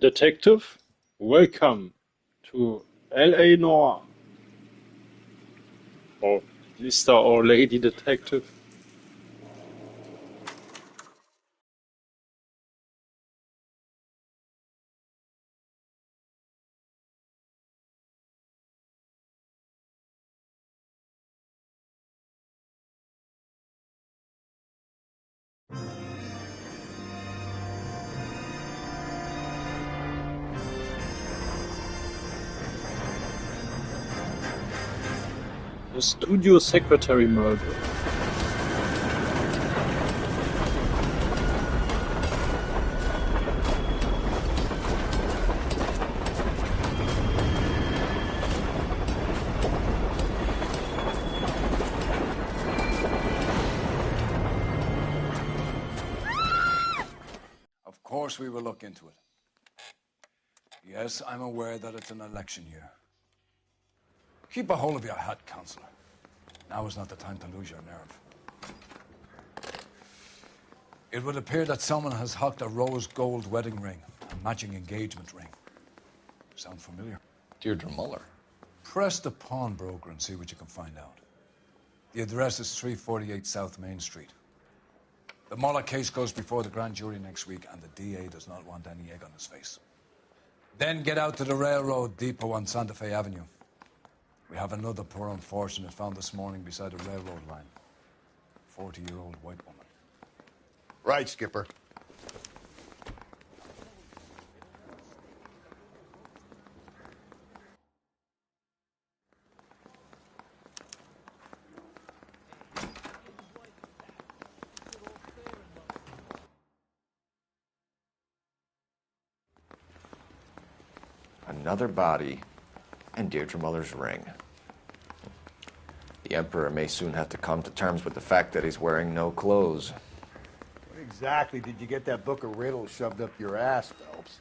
Detective, welcome to L.A. Noire, or Mr. or Lady Detective. The studio secretary murder. Of course we will look into it. Yes, I'm aware that it's an election year. Keep a hold of your hat, Counselor. Now is not the time to lose your nerve. It would appear that someone has hocked a rose gold wedding ring, a matching engagement ring. Sound familiar? Deirdre Muller. Press the pawnbroker and see what you can find out. The address is 348 South Main Street. The Muller case goes before the grand jury next week, and the DA does not want any egg on his face. Then get out to the railroad depot on Santa Fe Avenue. We have another poor unfortunate found this morning beside a railroad line. 40-year-old white woman. Right, Skipper. Another body, and Deirdre Muller's ring. The Emperor may soon have to come to terms with the fact that he's wearing no clothes. What exactly did you get that book of riddles shoved up your ass, Phelps?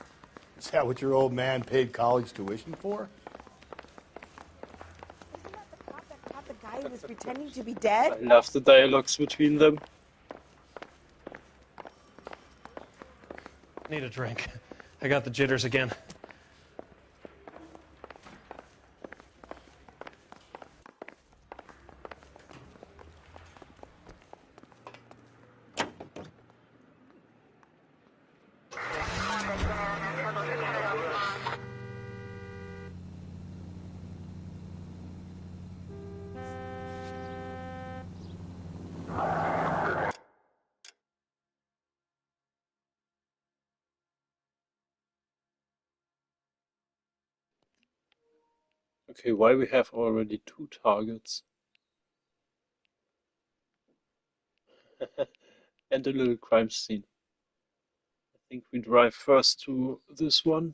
Is that what your old man paid college tuition for? Isn't that the cop that caught the guy who was pretending to be dead? I love the dialogues between them. Need a drink. I got the jitters again. Okay, why we have already 2 targets? And a little crime scene. I think we drive first to this one.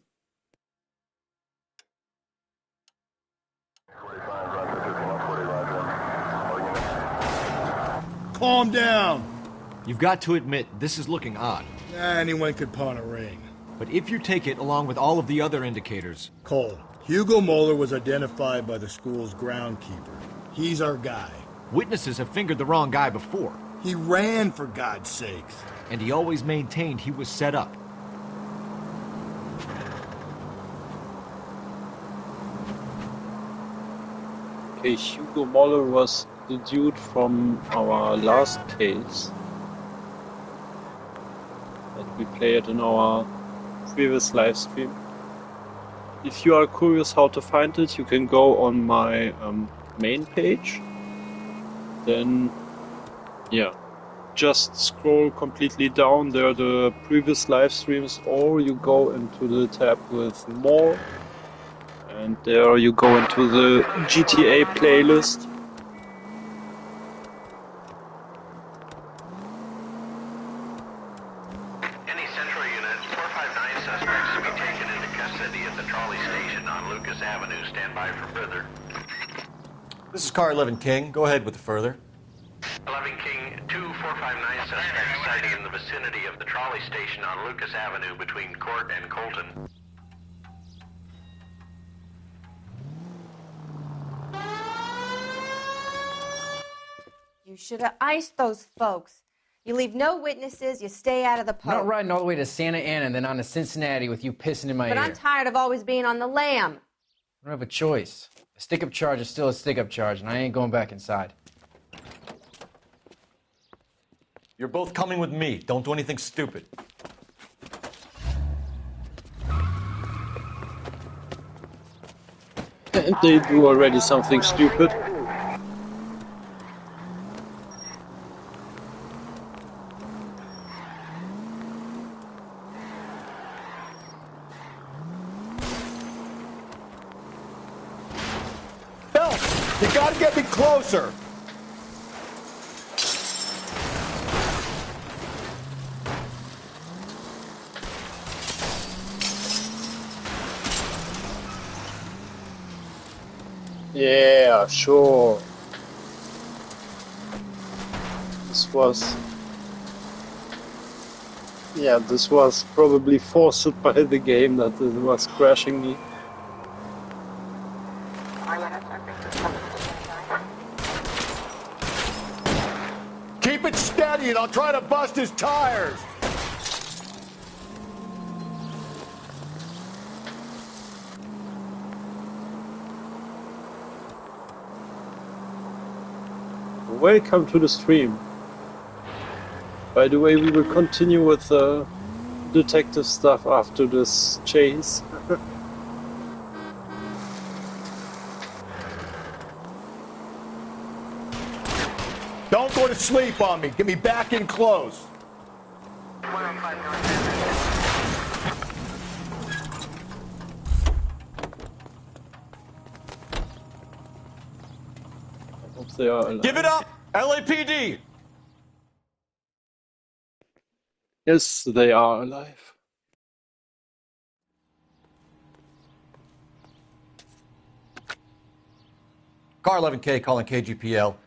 Calm down. You've got to admit, this is looking odd. Anyone could pawn a ring. But if you take it along with all of the other indicators... Cole, Hugo Moeller was identified by the school's groundkeeper. He's our guy. Witnesses have fingered the wrong guy before. He ran, for God's sakes. And he always maintained he was set up. Okay, Hugo Moller was the dude from our last case that we played in our previous live stream. If you are curious how to find it, you can go on my main page. Then, yeah, just scroll completely down. There are the previous live streams, or you go into the tab with more, and there you go into the GTA playlist. Any Central Unit, 459 suspects to be taken into custody at the trolley station on Lucas Avenue. Stand by for further. This is Car 11 King. Go ahead with the further. 11 King, 2459 suspects sighted in the vicinity of the trolley station on Lucas Avenue between Court and Colton. You should have iced those folks. You leave no witnesses, you stay out of the I'm not poke. riding all the way to Santa Ana and then on to Cincinnati with you pissing in my But ear. I'm tired of always being on the lam. I don't have a choice. A stick-up charge is still a stick-up charge, and I ain't going back inside. You're both coming with me. Don't do anything stupid. And they do already something stupid. Phelps, you gotta get me closer. Yeah, sure. This was probably forced by the game that it was crashing me. Keep it steady and I'll try to bust his tires. Welcome to the stream. By the way, we will continue with the detective stuff after this chase. Don't go to sleep on me. Get me back in close. I hope they are alive. Give it up, LAPD! Yes, they are alive. Car 11K calling KGPL.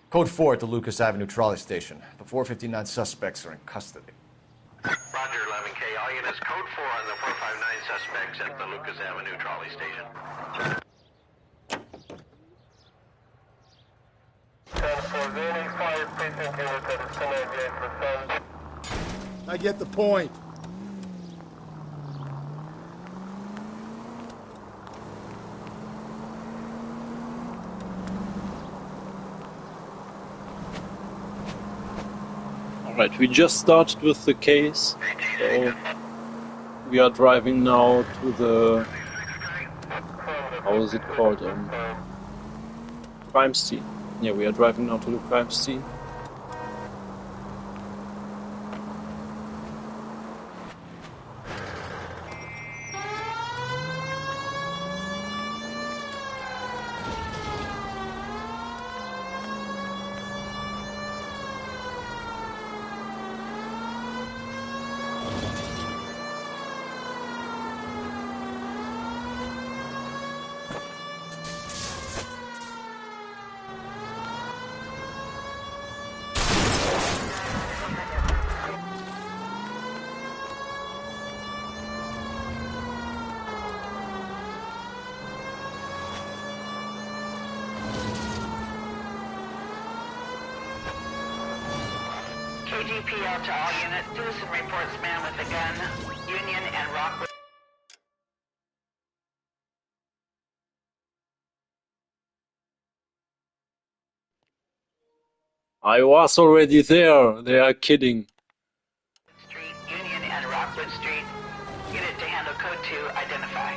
Code 4 at the Lucas Avenue trolley station. The 459 suspects are in custody. Roger, 11K. All units, code 4 on the 459 suspects at the Lucas Avenue trolley station. I get the point. Alright, we just started with the case, so we are driving now to the, how is it called, crime scene. Yeah, we are driving now to the crime scene. KGPL to all units. Citizen reports man with a gun. Union and Rockwood. I was already there. They are kidding. Street, Union and Rockwood Street. Unit to handle code 2, identify.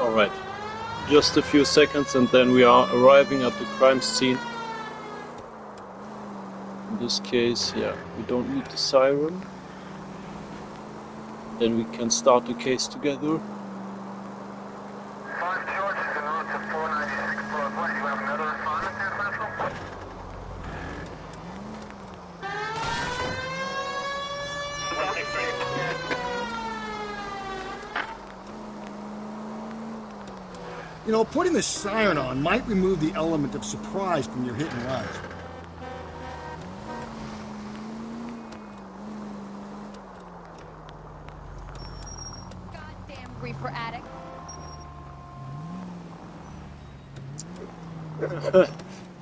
Alright. Just a few seconds and then we are arriving at the crime scene. In this case, yeah, we don't need the siren. Then we can start the case together. 5 George is en route to 496 Broadway. Do you have another respondent there, Central? You know, putting the siren on might remove the element of surprise from your hit and runs. Goddamn reefer addict.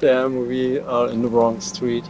Damn, we are in the wrong street.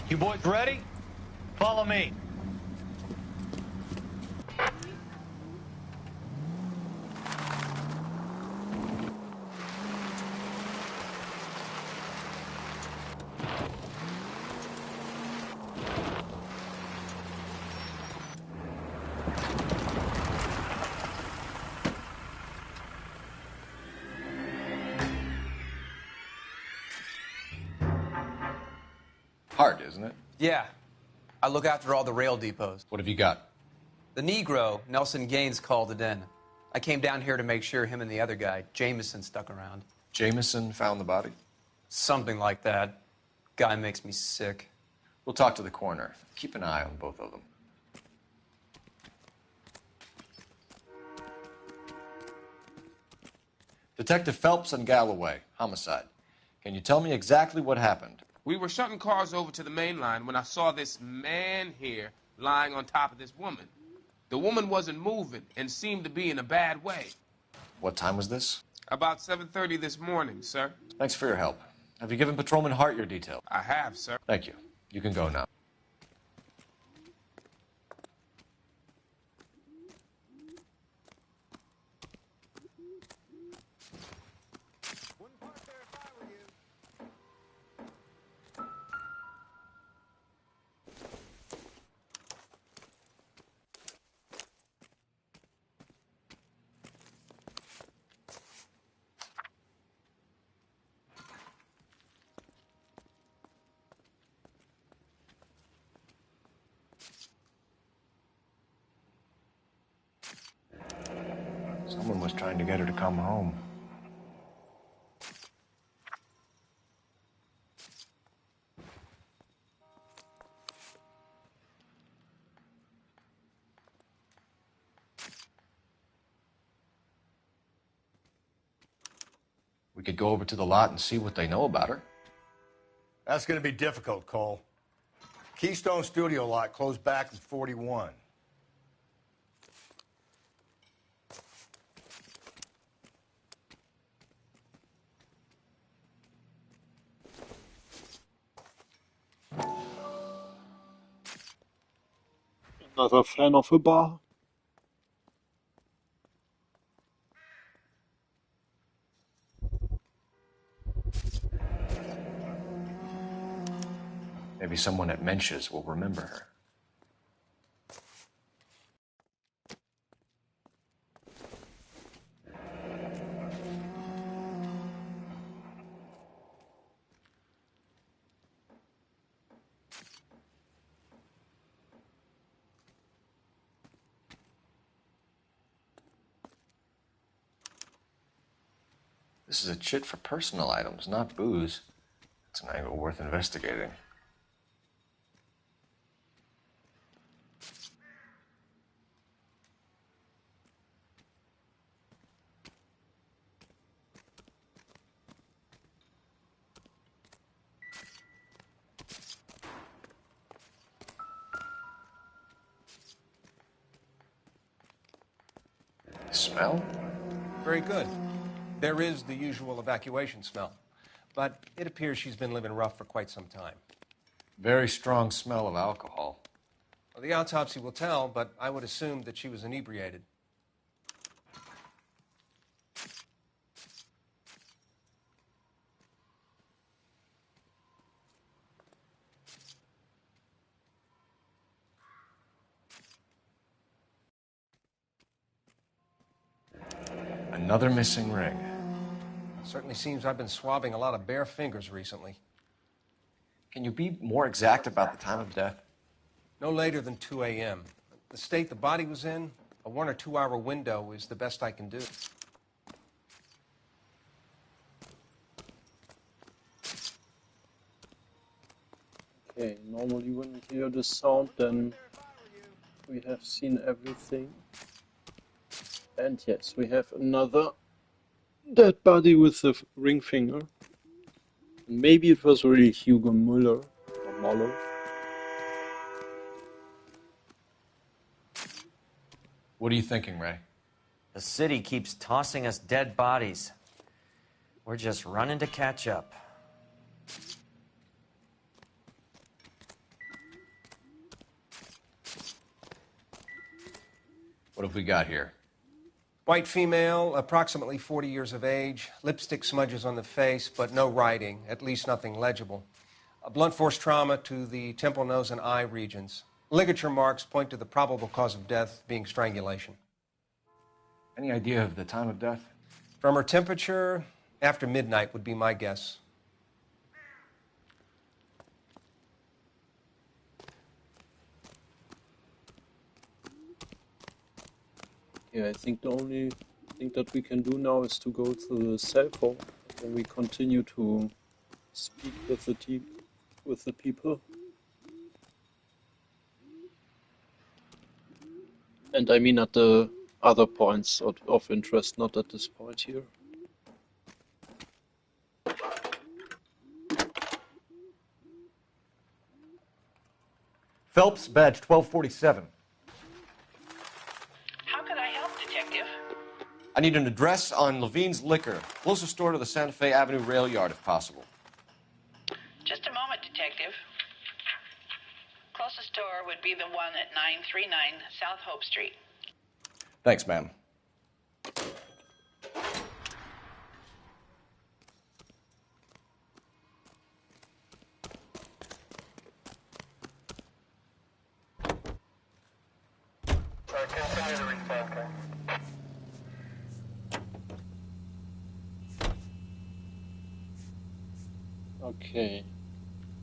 You boys ready? Follow me. Hard, isn't it? Yeah. I look after all the rail depots. What have you got? The Negro, Nelson Gaines, called it in. I came down here to make sure him and the other guy, Jameson, stuck around. Jameson found the body? Something like that. Guy makes me sick. We'll talk to the coroner. Keep an eye on both of them. Detective Phelps and Galloway, homicide. Can you tell me exactly what happened? We were shutting cars over to the main line when I saw this man here lying on top of this woman. The woman wasn't moving and seemed to be in a bad way. What time was this? About 7:30 this morning, sir. Thanks for your help. Have you given Patrolman Hart your details? I have, sir. Thank you. You can go now. Someone was trying to get her to come home. We could go over to the lot and see what they know about her. That's going to be difficult, Cole. Keystone Studio lot closed back in 41. Another fan of a bar. Maybe someone at Mensch's will remember her. This is a chit for personal items, not booze. It's an angle worth investigating. smell? Very good. There is the usual evacuation smell, but it appears she's been living rough for quite some time. Very strong smell of alcohol. Well, the autopsy will tell, but I would assume that she was inebriated. Another missing ring. Certainly seems I've been swabbing a lot of bare fingers recently. Can you be more exact about the time of death? No later than 2 a.m. The state the body was in, a 1 or 2 hour window is the best I can do. Okay, normally when we hear the sound, then we have seen everything. And yes, we have another dead body with a ring finger. Maybe it was really Hugo Muller or Muller. What are you thinking, Ray? The city keeps tossing us dead bodies. We're just running to catch up. What have we got here? White female, approximately 40 years of age, lipstick smudges on the face, but no writing, at least nothing legible. A blunt force trauma to the temple, nose, and eye regions. Ligature marks point to the probable cause of death being strangulation. Any idea of the time of death? From her temperature, after midnight would be my guess. Yeah, I think the only thing that we can do now is to go to the cell phone, and we continue to speak with the team, with the people. And I mean at the other points of interest, not at this point here. Phelps, badge 1247. How can I help, Detective? I need an address on Levine's Liquor, closest store to the Santa Fe Avenue rail yard, if possible. Just a moment, Detective. Closest store would be the one at 939 South Hope Street. Thanks, ma'am. Continue to respond, okay? Okay.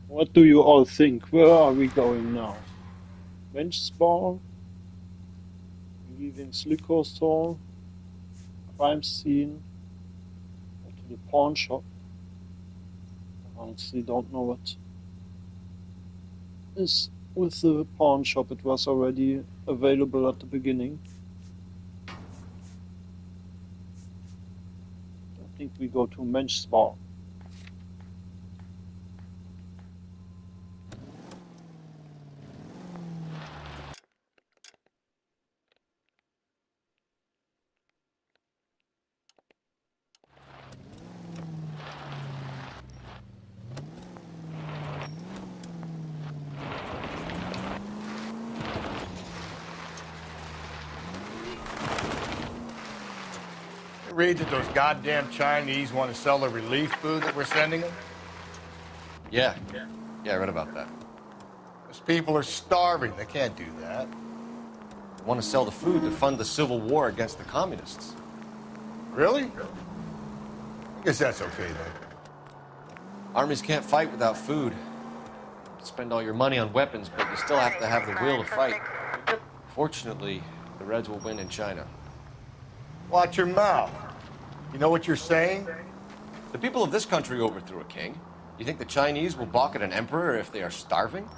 What do you all think? Where are we going now? Men's bar? Leaving liquor store? Crime scene? Or to the pawn shop? I honestly don't know what is with the pawn shop. It was already available at the beginning. I think we go to Men's bar. Read that those goddamn Chinese want to sell the relief food that we're sending them? Yeah, I read about that. Those people are starving. They can't do that. They want to sell the food to fund the civil war against the communists. Really? I guess that's okay, then. Armies can't fight without food. You spend all your money on weapons, but you still have to have the will to fight. Fortunately, the Reds will win in China. Watch your mouth. You know what you're saying? The people of this country overthrew a king. You think the Chinese will balk at an emperor if they are starving?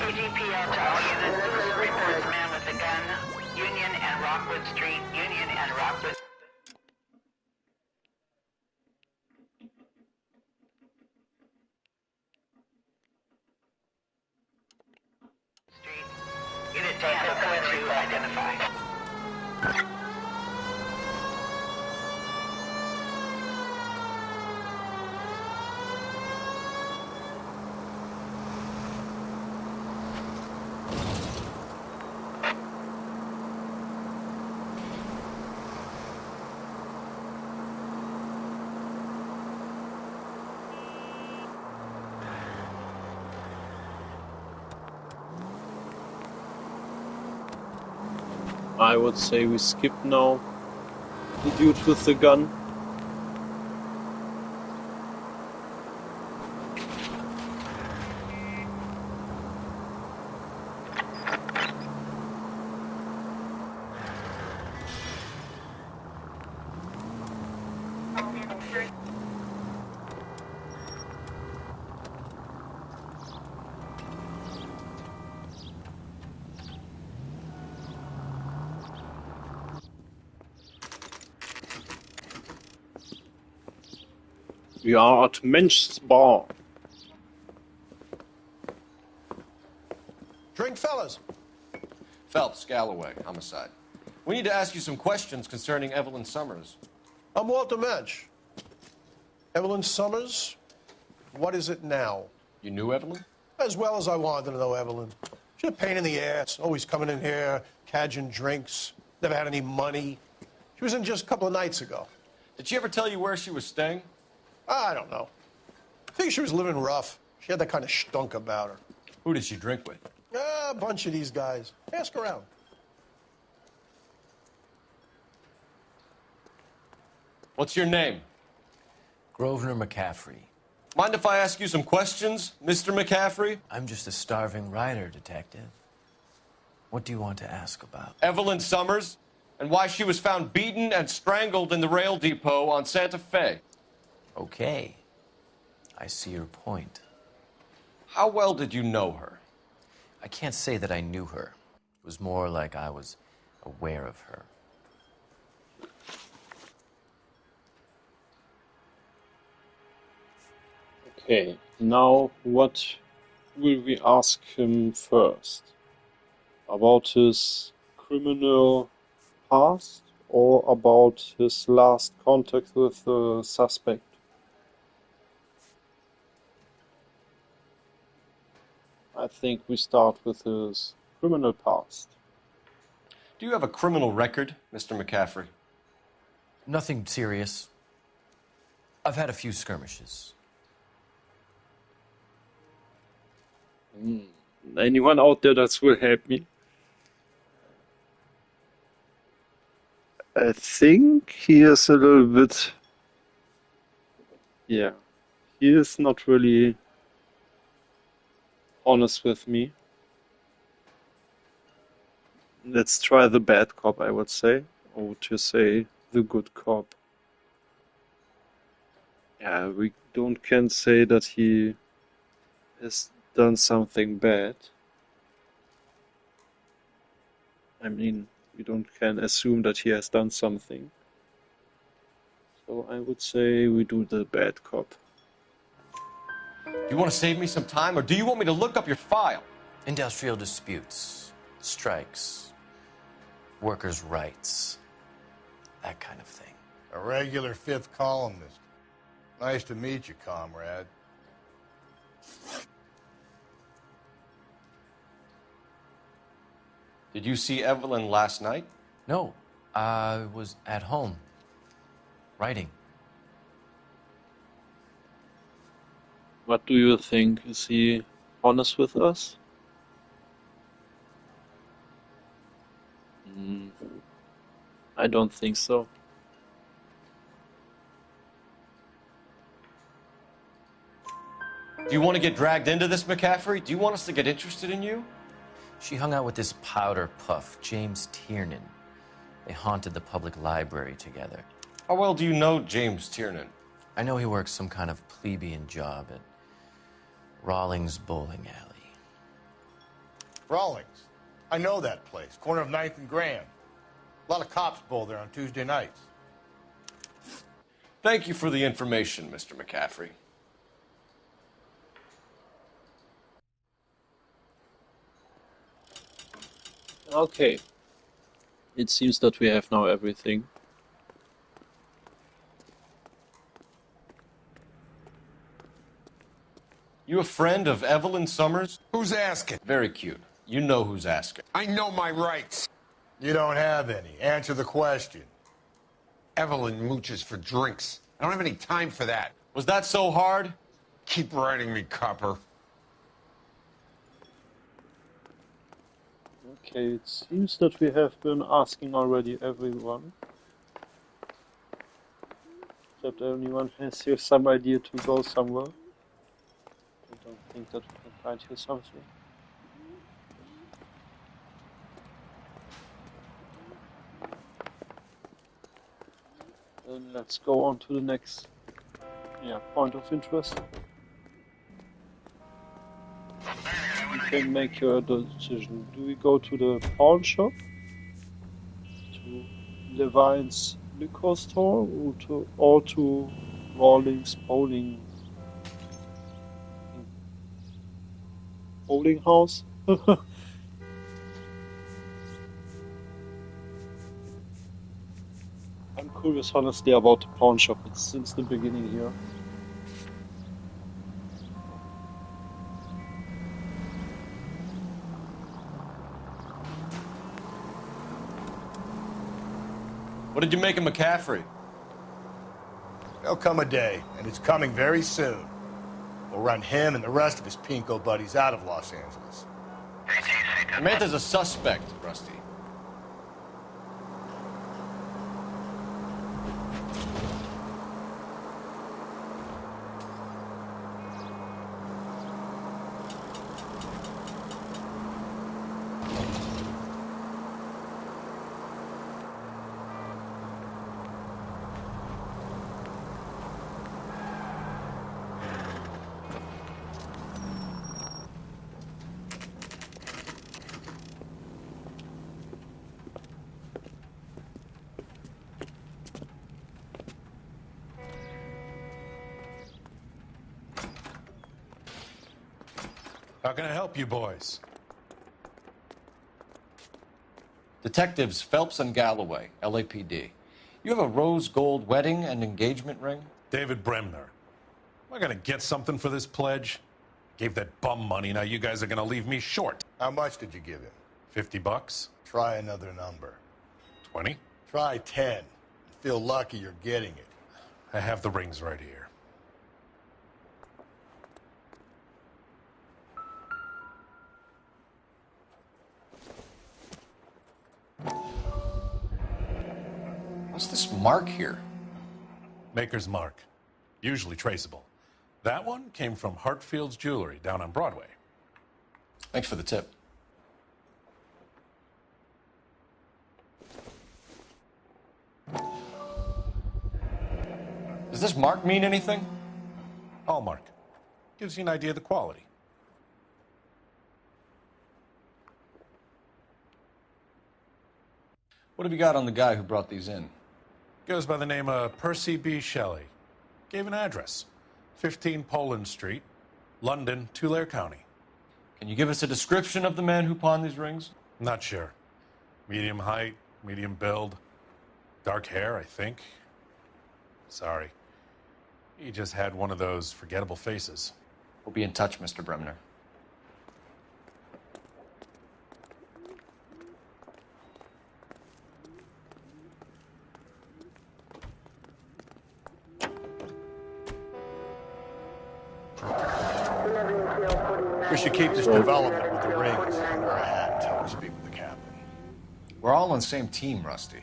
KGPL to all units. Reports man with a gun. Union and Rockwood Street. Union and Rockwood Street. Unit to handle code to identify. I would say we skip now the dude with the gun. We are at Mensch's bar. Drink, fellas. Phelps, Galloway, homicide. We need to ask you some questions concerning Evelyn Summers. I'm Walter Mensch. Evelyn Summers, what is it now? You knew Evelyn? As well as I wanted to know Evelyn. She's a pain in the ass, always coming in here, cadging drinks, never had any money. She was in just a couple of nights ago. Did she ever tell you where she was staying? I don't know. I think she was living rough. She had that kind of stunk about her. Who did she drink with? A bunch of these guys. Ask around. What's your name? Grosvenor McCaffrey. Mind if I ask you some questions, Mr. McCaffrey? I'm just a starving writer, Detective. What do you want to ask about? Evelyn Summers, and why she was found beaten and strangled in the rail depot on Santa Fe. Okay. I see your point. How well did you know her? I can't say that I knew her. It was more like I was aware of her. Okay, now what will we ask him first? About his criminal past or about his last contact with the suspect? I think we start with his criminal past. Do you have a criminal record, Mr. McCaffrey? Nothing serious. I've had a few skirmishes. Anyone out there that will help me? I think he is a little bit... Yeah, he is not really honest with me. Let's try the bad cop, I would say. Or would you say the good cop? Yeah, we can't say that he has done something bad. I mean, we can assume that he has done something. So I would say we do the bad cop. Do you want to save me some time, or do you want me to look up your file? Industrial disputes, strikes, workers' rights, that kind of thing. A regular fifth columnist. Nice to meet you, comrade. Did you see Evelyn last night? No, I was at home, writing. What do you think? Is he honest with us? I don't think so. Do you want to get dragged into this, McCaffrey? Do you want us to get interested in you? She hung out with this powder puff, James Tiernan. They haunted the public library together. How well do you know James Tiernan? I know he works some kind of plebeian job at Rawlings Bowling Alley. Rawlings. I know that place. Corner of 9th and Grand. A lot of cops bowl there on Tuesday nights. Thank you for the information, Mr. McCaffrey. Okay. It seems that we have now everything. You a friend of Evelyn Summers? Who's asking? Very cute. You know who's asking. I know my rights. You don't have any. Answer the question. Evelyn mooches for drinks. I don't have any time for that. Was that so hard? Keep writing me, copper. Okay, it seems that we have been asking already everyone. That anyone has here some idea to go somewhere. I don't think that we can find here something. Then let's go on to the next point of interest. You can make your decision. Do we go to the pawn shop? To Levine's liquor store? Or to Rawlings bowling house? I'm curious honestly about the pawn shop. It's since the beginning here. What did you make of McCaffrey? There'll come a day, and it's coming very soon. We'll run him and the rest of his pinko buddies out of Los Angeles. Samantha's a suspect, Rusty. How can I help you boys? Detectives Phelps and Galloway, LAPD. You have a rose gold wedding and engagement ring? David Bremner. Am I gonna get something for this pledge? Gave that bum money, now you guys are gonna leave me short. How much did you give him? $50? Try another number. 20? Try 10. Feel lucky you're getting it. I have the rings right here. What's this mark here? Maker's mark. Usually traceable. That one came from Hartfield's Jewelry down on Broadway. Thanks for the tip. Does this mark mean anything? Hallmark. Gives you an idea of the quality. What have you got on the guy who brought these in? Goes by the name of Percy B. Shelley. Gave an address. 15 Poland Street, London, Tulare County. Can you give us a description of the man who pawned these rings? Not sure. Medium height, medium build. Dark hair, I think. Sorry. He just had one of those forgettable faces. We'll be in touch, Mr. Bremner. We should keep this development with the rings under our hat until we speak with the captain. We're all on the same team, Rusty.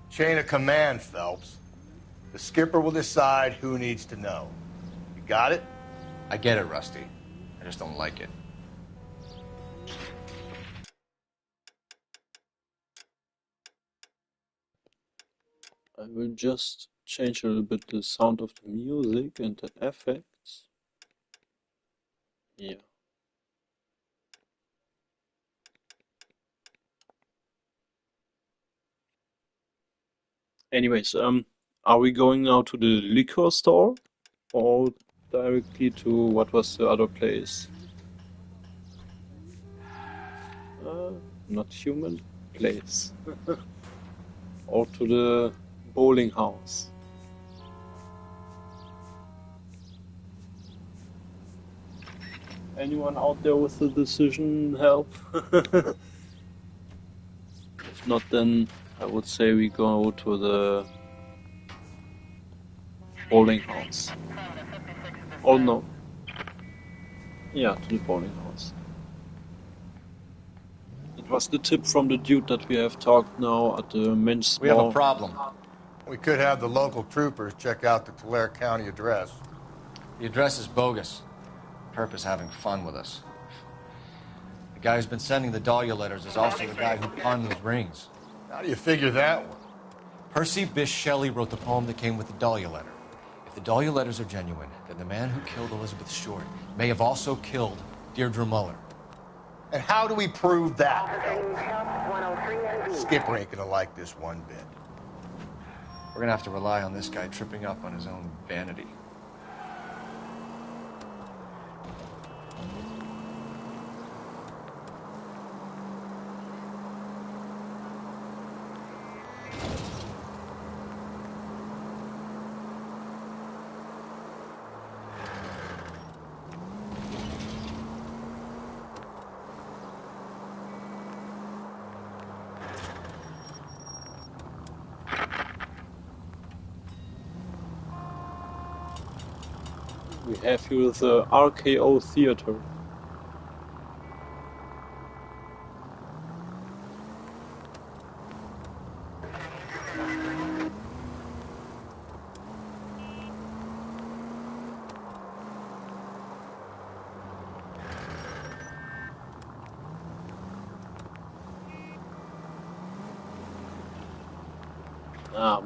Chain of command, Phelps. The skipper will decide who needs to know. You got it? I get it, Rusty. I just don't like it. I will just change a little bit the sound of the music and the effects. Yeah. Anyways, are we going now to the liquor store or directly to what was the other place? Not human place. Or to the bowling house. Anyone out there with the decision help? If not, then I would say we go to the bowling house. Oh no. Yeah, to the bowling house. It was the tip from the dude that we have talked now at the men's We have a mall. problem. We could have the local troopers check out the Tulare County address. The address is bogus. Perp is having fun with us. The guy who's been sending the Dahlia letters is also the guy who pawned those rings. How do you figure that one? Percy Bysshe Shelley wrote the poem that came with the Dahlia letter. If the Dahlia letters are genuine, then the man who killed Elizabeth Short may have also killed Deirdre Muller. And how do we prove that? Skipper ain't gonna like this one bit. We're gonna have to rely on this guy tripping up on his own vanity. We have here the RKO Theater.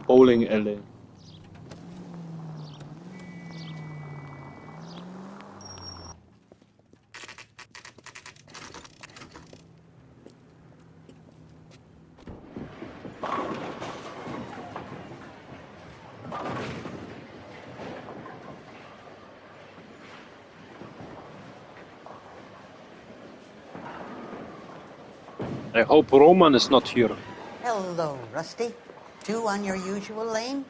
Bowling alley. I hope Roman is not here. Hello, Rusty. Two on your usual lane?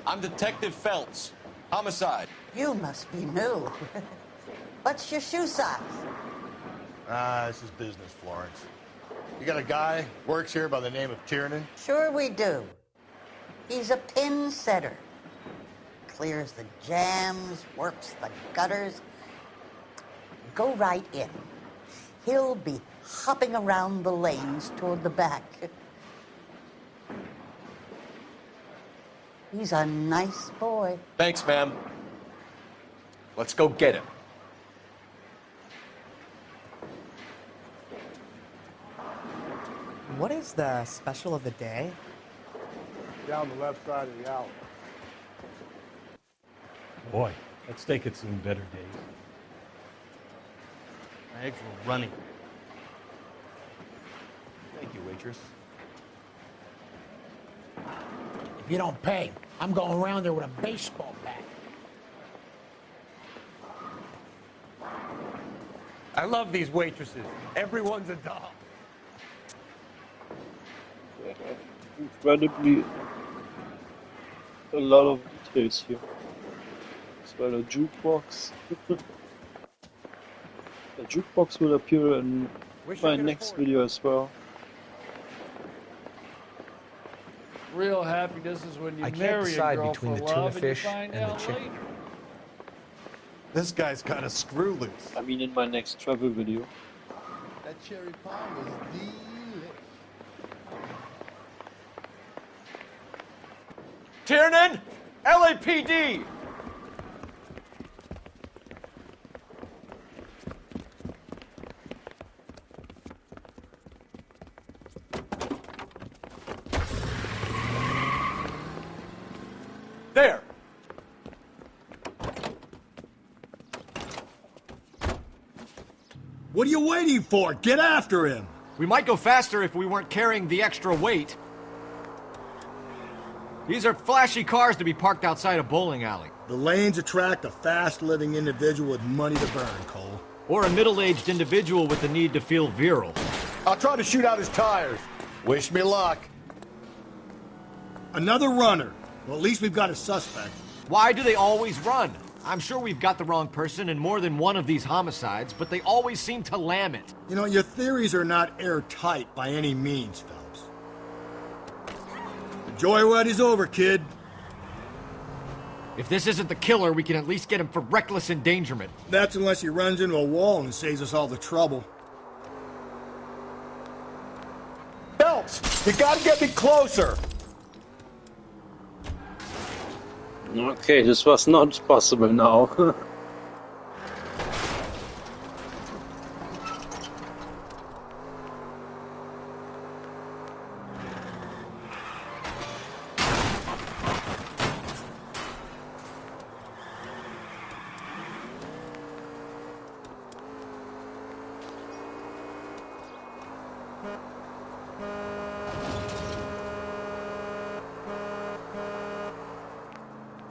I'm Detective Phelps. Homicide. You must be new. What's your shoe size? This is business, Florence. You got a guy works here by the name of Tiernan? Sure we do. He's a pin setter. Clears the jams, works the gutters. Go right in. He'll be hopping around the lanes toward the back. He's a nice boy. Thanks, ma'am. Let's go get him. What is the special of the day? Down the left side of the alley. Boy, that steak had seen better days. My eggs were running. Thank you, waitress. If you don't pay, I'm going around there with a baseball bat. I love these waitresses. Everyone's a doll. Incredibly a lot of details here. As well, a jukebox. The jukebox will appear in my next video as well. Real happiness is when you I can't marry a decide girl between for the tuna love fish and you find and the out chicken. later. This guy's got a screw loose. I mean, in my next travel video. That cherry pie was delish. Tiernan! LAPD! There! What are you waiting for? Get after him! We might go faster if we weren't carrying the extra weight. These are flashy cars to be parked outside a bowling alley. The lanes attract a fast-living individual with money to burn, Cole. Or a middle-aged individual with the need to feel virile. I'll try to shoot out his tires. Wish me luck. Another runner. Well, at least we've got a suspect. Why do they always run? I'm sure we've got the wrong person in more than one of these homicides, but they always seem to lam it. You know, your theories are not airtight by any means, Phelps. The joyride is over, kid. If this isn't the killer, we can at least get him for reckless endangerment. That's unless he runs into a wall and saves us all the trouble. Phelps, you gotta get me closer! Okay, this was not possible now.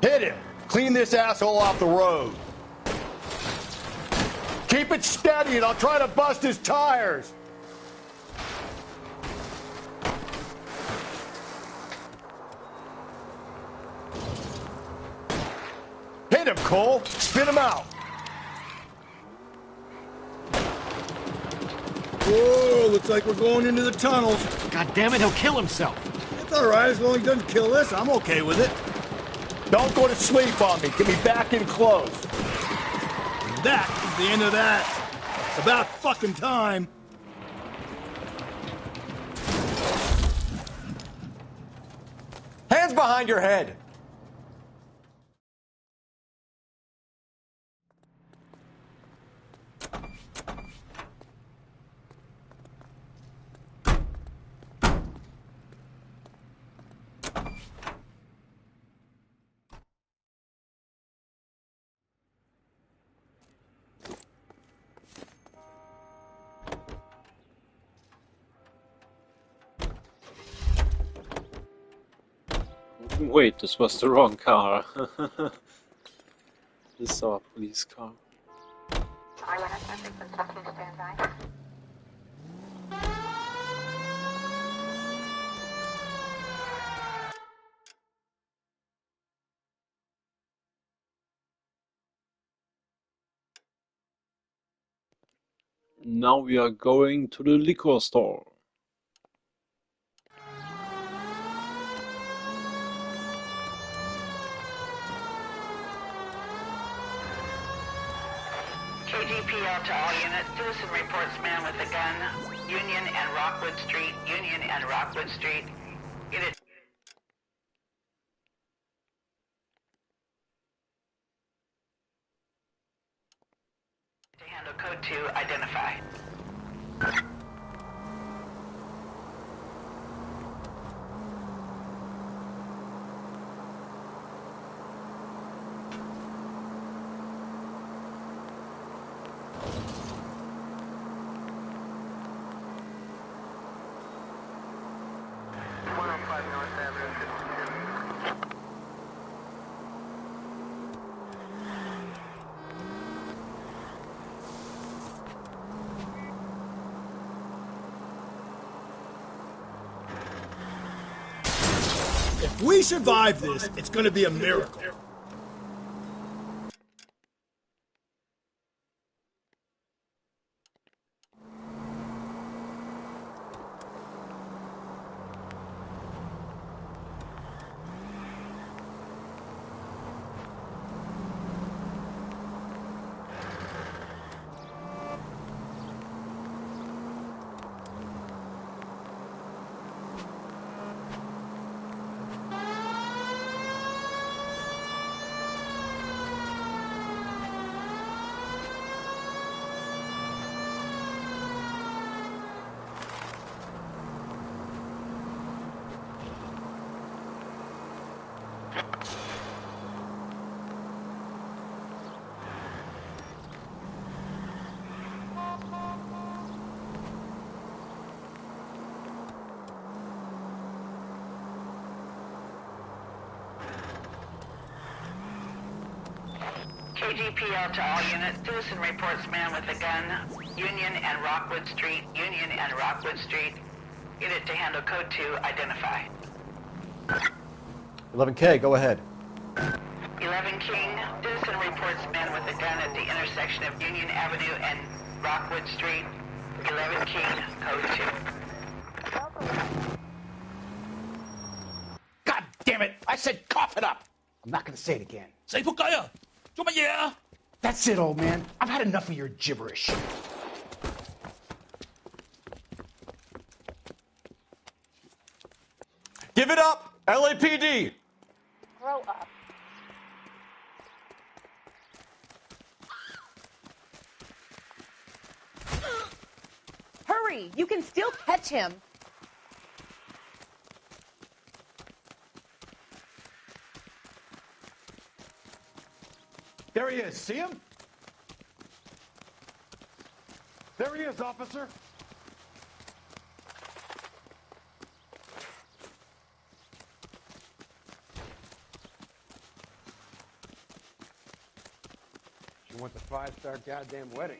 Hit him! Clean this asshole off the road. Keep it steady and I'll try to bust his tires. Hit him, Cole! Spin him out! Whoa, looks like we're going into the tunnels. God damn it, he'll kill himself. It's all right, as long as he doesn't kill us, I'm okay with it. Don't go to sleep on me. Get me back in close. And that is the end of that. It's about fucking time. Hands behind your head. Wait, this was the wrong car. This is our police car. Now we are going to the liquor store. KGPL to all units. Citizen reports man with a gun. Union and Rockwood Street. Union and Rockwood Street. Unit. To handle code 2, identify. If we survive this, it's gonna be a miracle. KGPL to all units. Citizen reports man with a gun. Union and Rockwood Street. Union and Rockwood Street. Unit to handle code 2. Identify. 11K, go ahead. 11 King. Citizen reports man with a gun at the intersection of Union Avenue and Rockwood Street. 11 King, code 2. God damn it! I said cough it up! I'm not gonna say it again. That's it, old man. I've had enough of your gibberish. Give it up! LAPD! Grow up. Hurry! You can still catch him. There he is. See him? There he is, officer. She wants a 5-star goddamn wedding.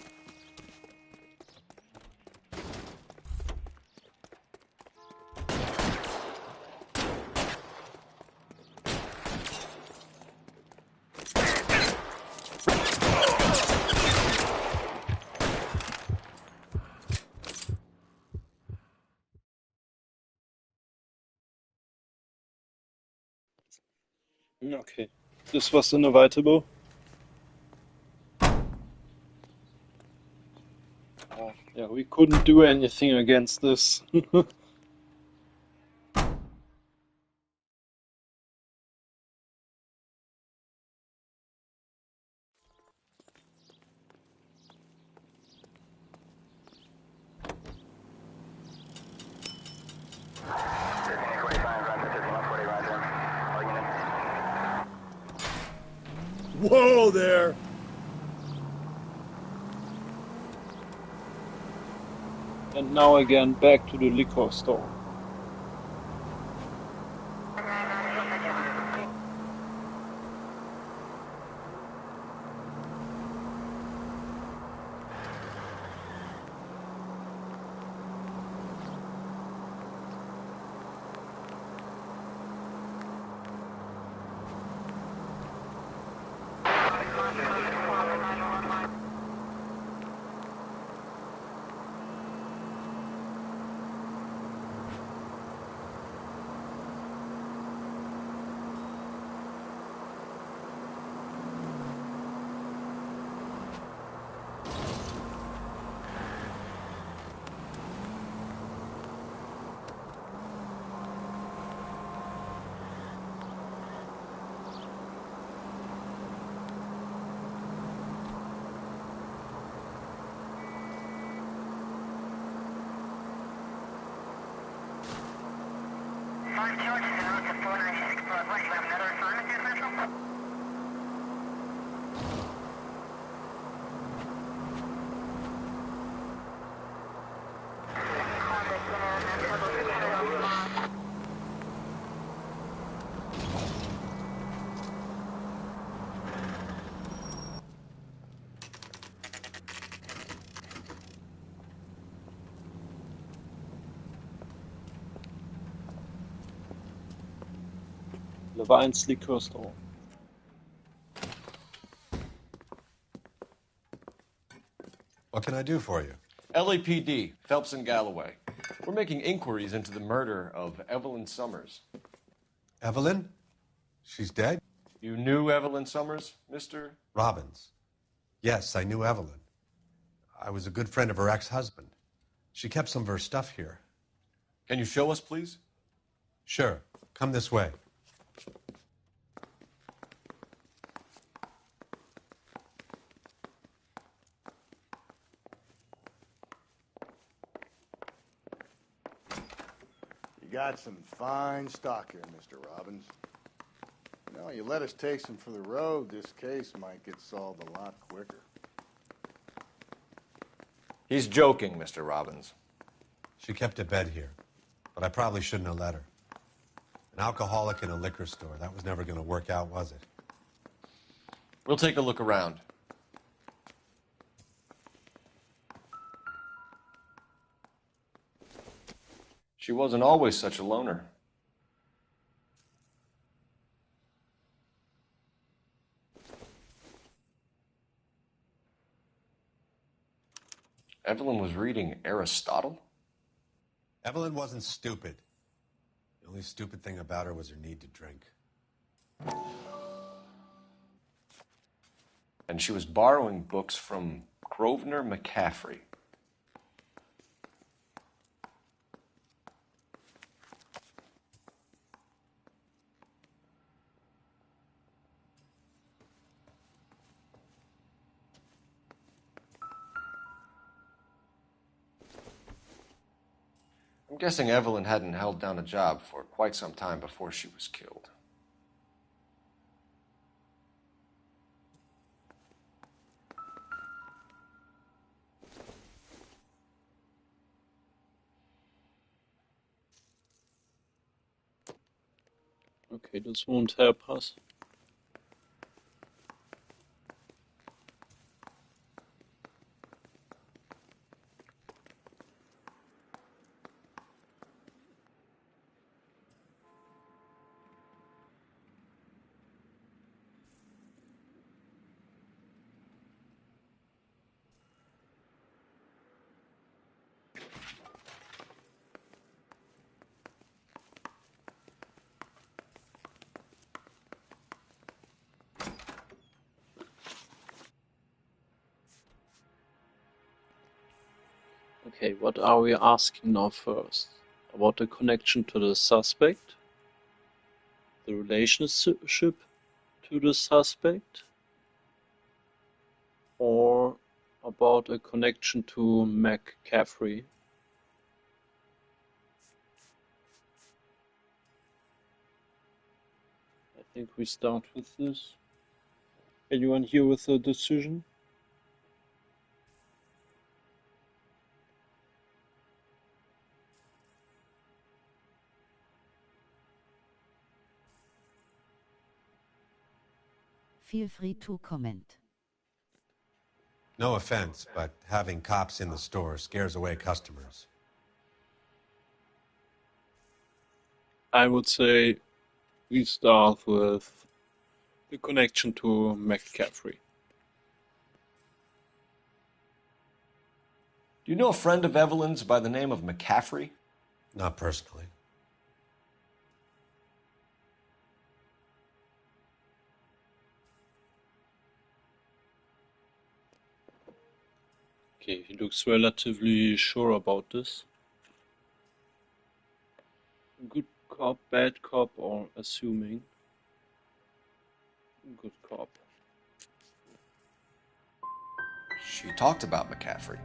Okay. This was inevitable. Yeah, we couldn't do anything against this. Whoa there! And now again, back to the liquor store. Levine's liquor store. What can I do for you? LAPD, Phelps and Galloway. We're making inquiries into the murder of Evelyn Summers. Evelyn? She's dead? You knew Evelyn Summers, Mr. Robbins. Yes, I knew Evelyn. I was a good friend of her ex-husband. She kept some of her stuff here. Can you show us, please? Sure. Come this way. You got some fine stock here, Mr. Robbins. You know, you let us take some for the road, this case might get solved a lot quicker. He's joking, Mr. Robbins. She kept a bed here, but I probably shouldn't have let her. An alcoholic in a liquor store. That was never going to work out, was it? We'll take a look around. She wasn't always such a loner. Evelyn was reading Aristotle? Evelyn wasn't stupid. The only stupid thing about her was her need to drink. And she was borrowing books from Grosvenor McCaffrey. I'm guessing Evelyn hadn't held down a job for quite some time before she was killed. Okay, this won't help us. Okay, what are we asking now first? About the connection to the suspect? The relationship to the suspect? Or about a connection to McCaffrey? I think we start with this. Anyone here with a decision? Feel free to comment. No offense, but having cops in the store scares away customers. I would say we start with the connection to McCaffrey. Do you know a friend of Evelyn's by the name of McCaffrey? Not personally. Okay, he looks relatively sure about this. Good cop, bad cop, or assuming? Good cop. She talked about McCaffrey.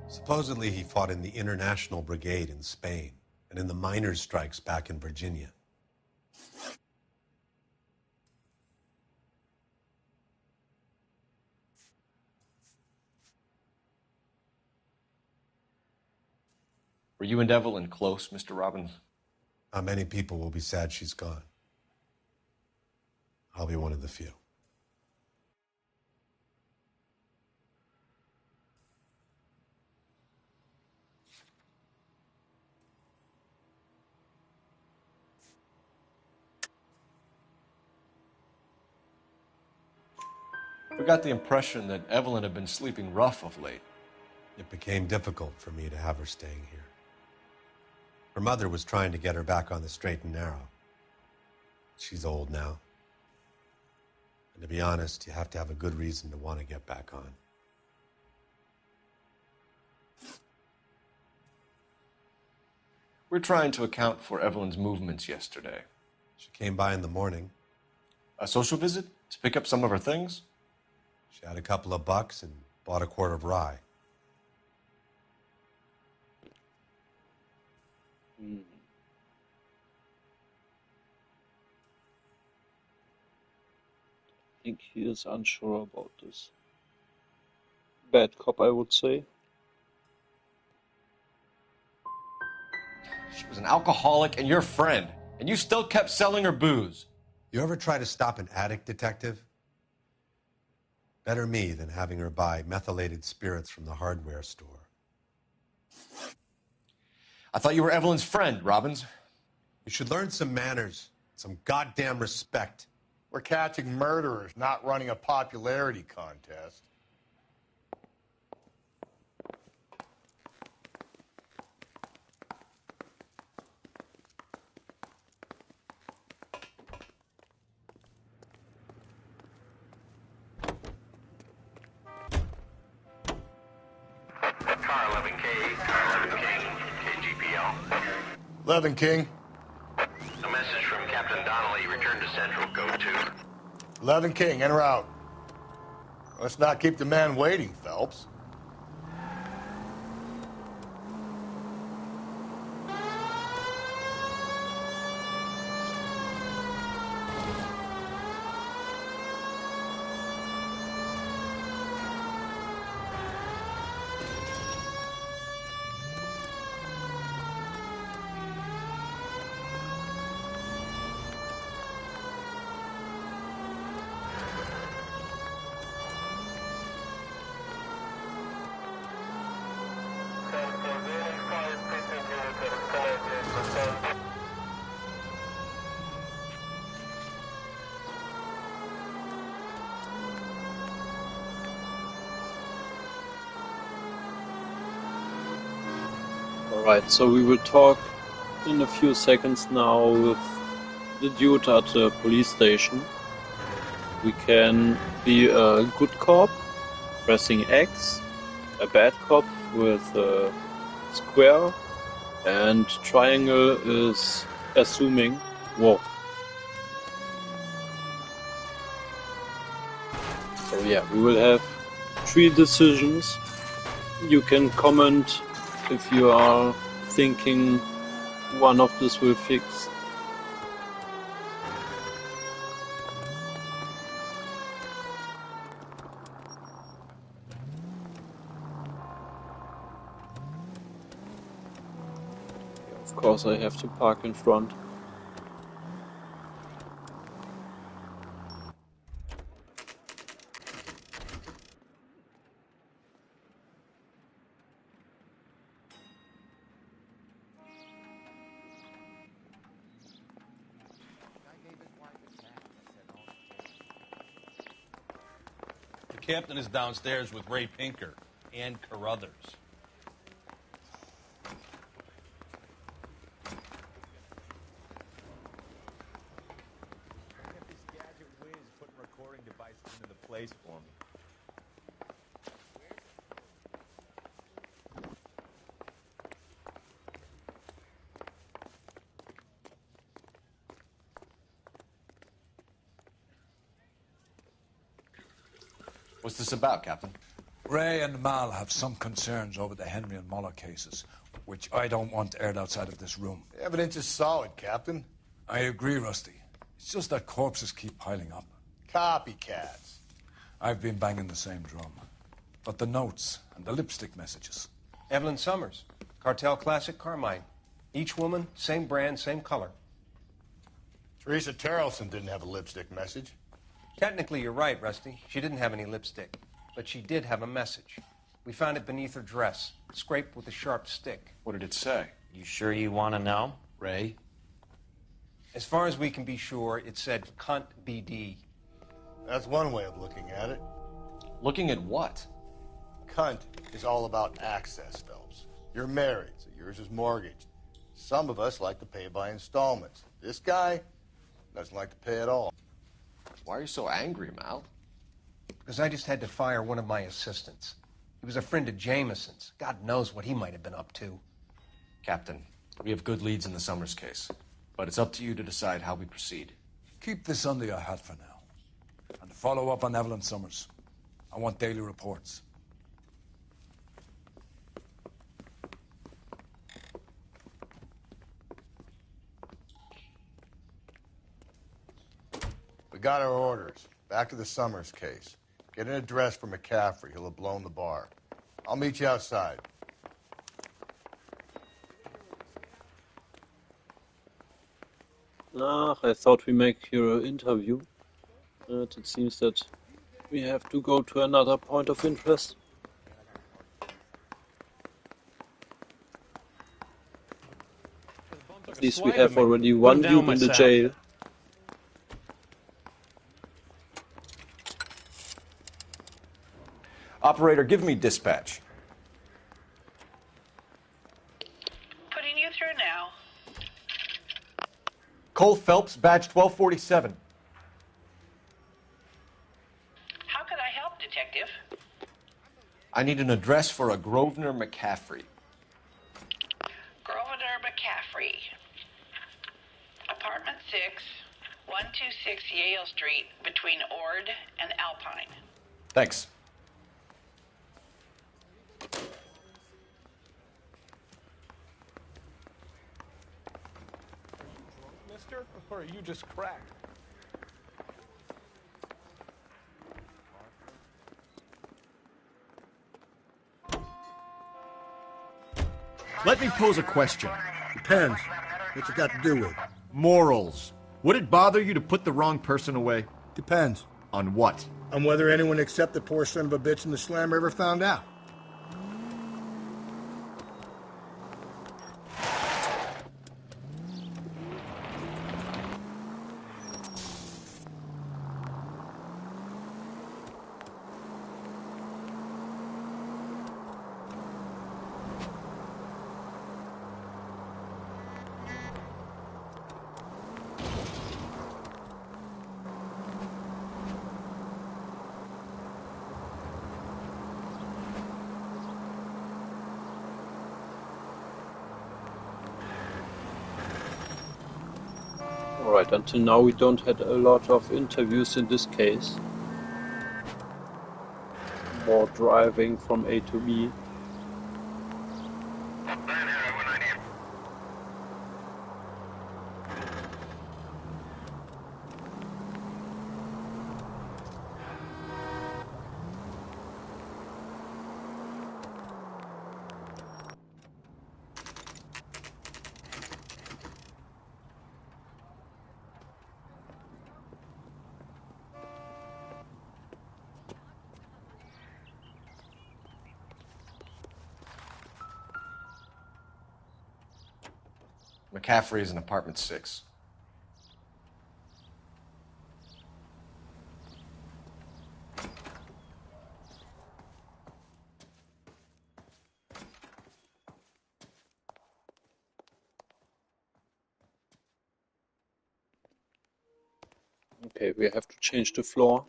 Supposedly he fought in the International Brigade in Spain and in the miners' strikes back in Virginia. Were you and Evelyn close, Mr. Robbins? Not many people will be sad she's gone. I'll be one of the few. We got the impression that Evelyn had been sleeping rough of late. It became difficult for me to have her staying here. Her mother was trying to get her back on the straight and narrow. She's old now. And to be honest, you have to have a good reason to want to get back on. We're trying to account for Evelyn's movements yesterday. She came by in the morning. A social visit? To pick up some of her things? She had a couple of bucks and bought a quart of rye. I think he is unsure about this. Bad cop, I would say. She was an alcoholic and your friend, and you still kept selling her booze. You ever try to stop an addict, detective? Better me than having her buy methylated spirits from the hardware store. I thought you were Evelyn's friend, Robbins. You should learn some manners, some goddamn respect. We're catching murderers, not running a popularity contest. Car 11K, Car 11 King, KGPL. 11 King. A message from Captain Donnelly. Return to Central. Go to. 11 King, en route. Let's not keep the man waiting, Phelps. Alright, so we will talk in a few seconds now with the dude at the police station. We can be a good cop, pressing X, a bad cop with square, and triangle is assuming. Whoa. So yeah, we will have 3 decisions. You can comment if you are thinking one of this will fix. Of course I have to park in front. The captain is downstairs with Ray Pinker and Carruthers. This gadget whiz putting recording devices into the place for me. What's this about, Captain? Ray and Mal have some concerns over the Henry and Muller cases, which I don't want aired outside of this room. The evidence is solid, Captain. I agree, Rusty. It's just that corpses keep piling up. Copycats. I've been banging the same drum. But the notes and the lipstick messages. Evelyn Summers, Cartel Classic Carmine. Each woman, same brand, same color. Teresa Terrelson didn't have a lipstick message. Technically, you're right, Rusty. She didn't have any lipstick. But she did have a message. We found it beneath her dress, scraped with a sharp stick. What did it say? You sure you want to know? Ray? As far as we can be sure, it said, "Cunt BD." That's one way of looking at it. Looking at what? Cunt is all about access, Phelps. You're married, so yours is mortgaged. Some of us like to pay by installments. This guy doesn't like to pay at all. Why are you so angry, Mal? Because I just had to fire one of my assistants. He was a friend of Jameson's. God knows what he might have been up to. Captain, we have good leads in the Summers case, but it's up to you to decide how we proceed. Keep this under your hat for now. And follow up on Evelyn Summers. I want daily reports. We got our orders. Back to the Summers case. Get an address for McCaffrey. He'll have blown the bar. I'll meet you outside. I thought we make here an interview. But it seems that We have to go to another point of interest. At least we have already one dude in the jail. Operator, give me dispatch. Putting you through now. Cole Phelps, badge 1247. How could I help, Detective? I need an address for a Grosvenor McCaffrey. Grosvenor McCaffrey. Apartment 6, 126 Yale Street, between Ord and Alpine. Thanks. Mister? Or are you just cracked? Let me pose a question. Depends. What's it got to do with? Morals. Would it bother you to put the wrong person away? Depends. On what? On whether anyone except the poor son of a bitch in the slammer ever found out. Alright, until now we don't had a lot of interviews in this case. More driving from A to B. McCaffrey is in apartment 6. Okay, we have to change the floor.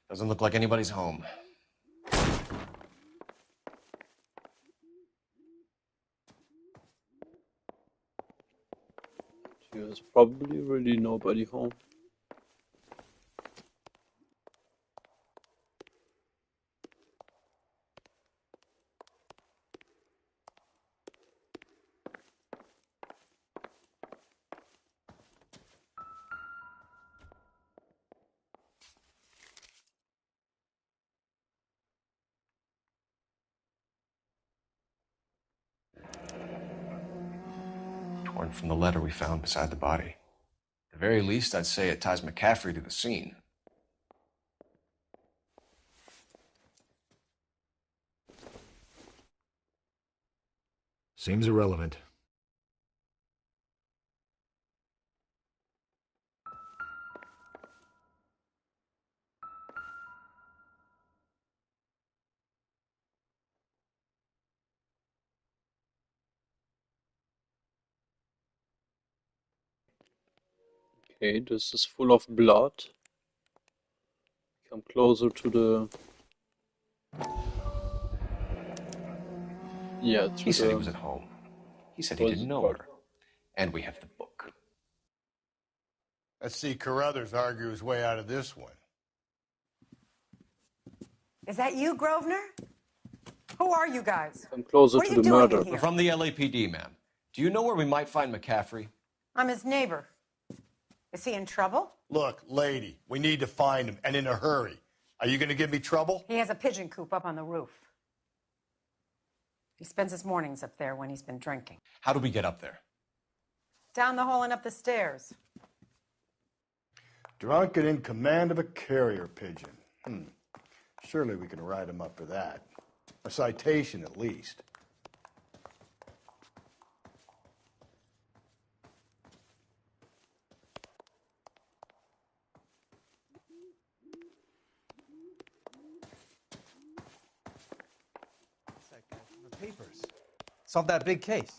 Doesn't look like anybody's home. There's probably really nobody home. Torn from the letter we found beside the body. At the very least, I'd say it ties McCaffrey to the scene. Seems irrelevant. Okay, this is full of blood. Come closer to the... Yeah, to He said the... he was at home. He said he didn't know her. And we have the book. Let's see Carruthers argue his way out of this one. Is that you, Grosvenor? Who are you guys? Come closer What are to you the doing murder. in here? We're from the LAPD, ma'am. Do you know where we might find McCaffrey? I'm his neighbor. Is he in trouble? Look, lady, we need to find him, and in a hurry. Are you going to give me trouble? He has a pigeon coop up on the roof. He spends his mornings up there when he's been drinking. How do we get up there? Down the hall and up the stairs. Drunk and in command of a carrier pigeon. Surely we can write him up for that. A citation, at least. That guy from the papers. Solved that big case.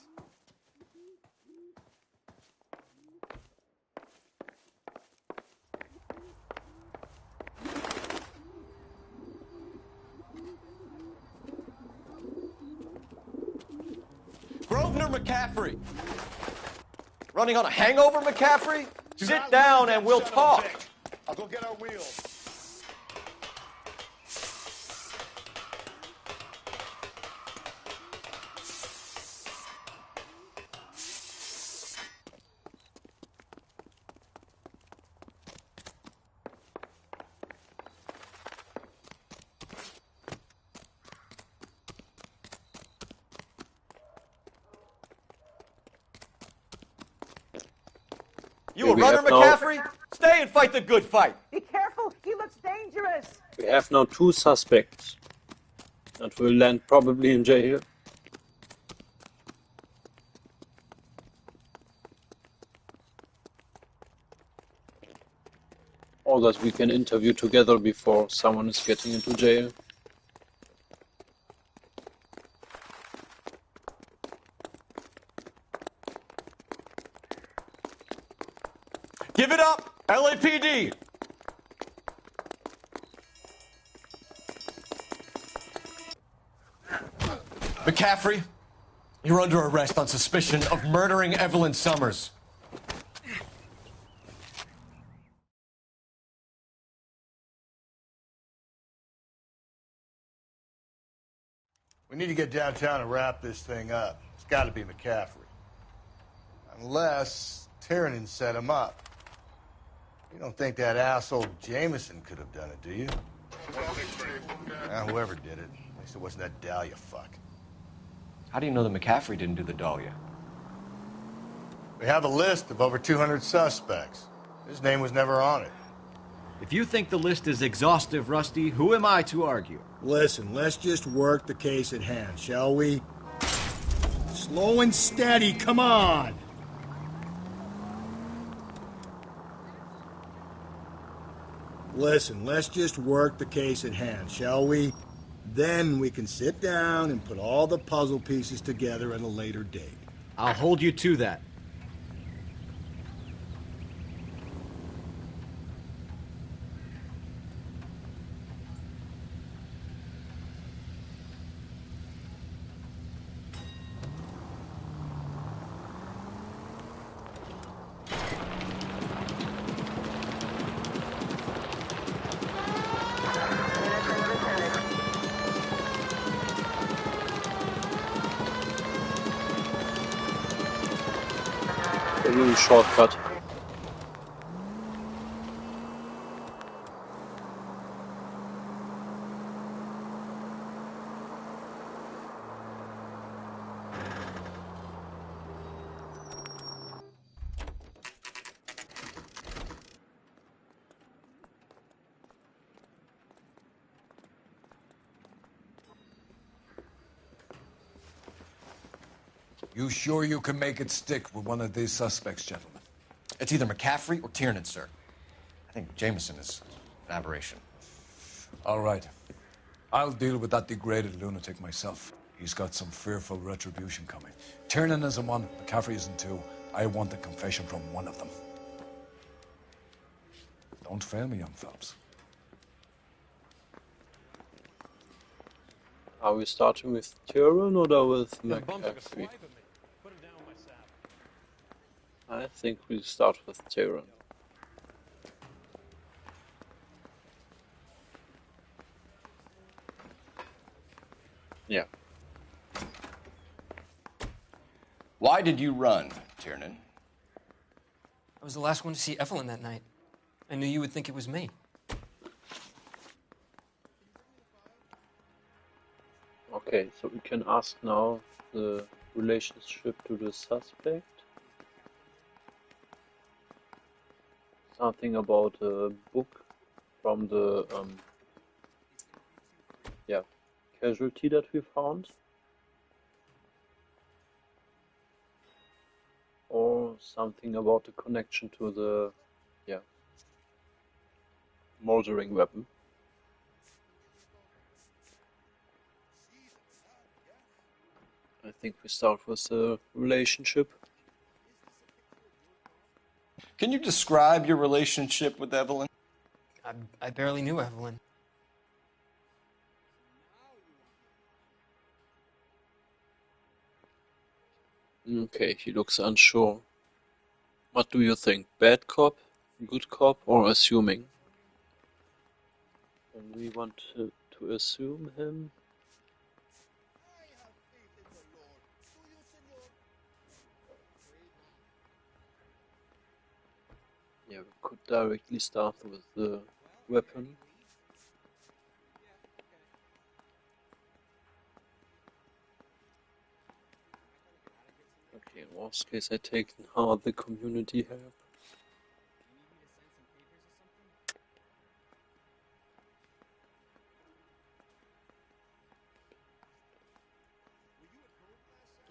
Grosvenor McCaffrey. Running on a hangover, McCaffrey? Sit down and we'll talk. I'll go get our wheels. You a runner, McCaffrey? Stay and fight the good fight. Be careful. He looks dangerous. We have now 2 suspects that will land probably in jail. Or that we can interview together before someone is getting into jail. Give it up, LAPD. McCaffrey, you're under arrest on suspicion of murdering Evelyn Summers. We need to get downtown and wrap this thing up. It's got to be McCaffrey. Unless Tiernan set him up. You don't think that asshole Jameson could have done it, do you? Whoever did it. At least it wasn't that Dahlia fuck. How do you know that McCaffrey didn't do the Dahlia? We have a list of over 200 suspects. His name was never on it. If you think the list is exhaustive, Rusty, who am I to argue? Listen, let's just work the case at hand, shall we? Slow and steady, come on! Listen, let's just work the case at hand, shall we? Then we can sit down and put all the puzzle pieces together at a later date. I'll hold you to that. A little shortcut. You sure you can make it stick with one of these suspects, gentlemen? It's either McCaffrey or Tiernan, sir. I think Jameson is an aberration. All right. I'll deal with that degraded lunatic myself. He's got some fearful retribution coming. Tiernan isn't one, McCaffrey isn't two. I want a confession from one of them. Don't fail me, young Phelps. Are we starting with Tiernan or with McCaffrey? I think we start with Tiernan. Yeah. Why did you run, Tiernan? I was the last one to see Evelyn that night. I knew you would think it was me. Okay, so we can ask now the relationship to the suspect. Something about a book from the casualty that we found. Or something about the connection to the murdering weapon. I think we start with the relationship. Can you describe your relationship with Evelyn? I barely knew Evelyn. Okay, he looks unsure. What do you think? Bad cop, good cop, or assuming? And we want to assume him. Yeah, we could directly start with the weapon. Okay, in worst case I take how the community help.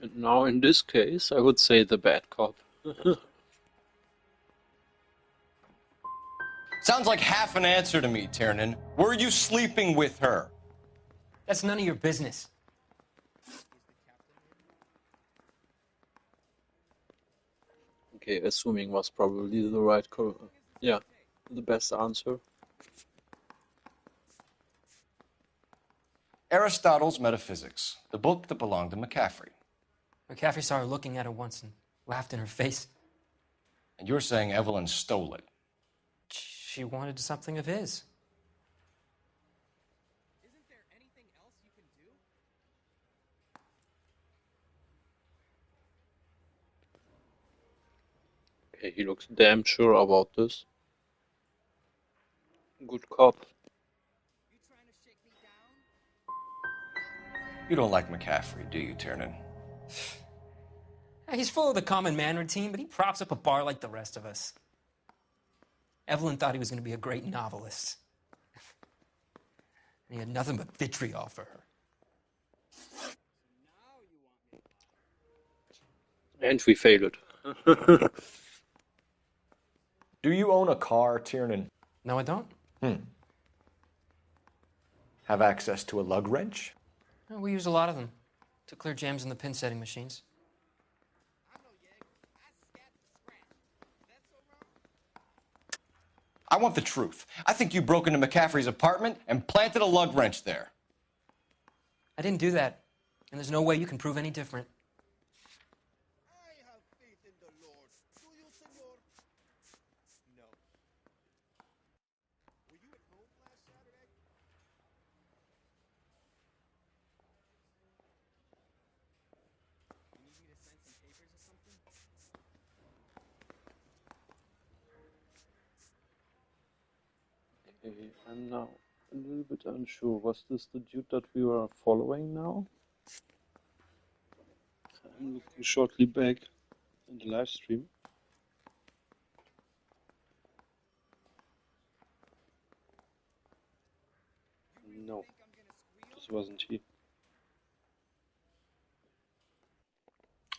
And now in this case I would say the bad cop. Sounds like half an answer to me, Tiernan. Were you sleeping with her? That's none of your business. Okay, assuming was probably the right the best answer. Aristotle's Metaphysics, the book that belonged to McCaffrey. McCaffrey saw her looking at it once and laughed in her face. And you're saying Evelyn stole it? She wanted something of his. Okay, he looks damn sure about this. Good cop. You don't like McCaffrey, do you, Tiernan? He's full of the common man routine, but he props up a bar like the rest of us. Evelyn thought he was going to be a great novelist. And he had nothing but vitriol for her. And we failed it. Do you own a car, Tiernan? No, I don't. Have access to a lug wrench? We use a lot of them to clear jams in the pin setting machines. I want the truth. I think you broke into McCaffrey's apartment and planted a lug wrench there. I didn't do that, and there's no way you can prove any different. Okay, I'm now a little bit unsure. Was this the dude that we were following now? I'm looking shortly back in the live stream. No, this wasn't he.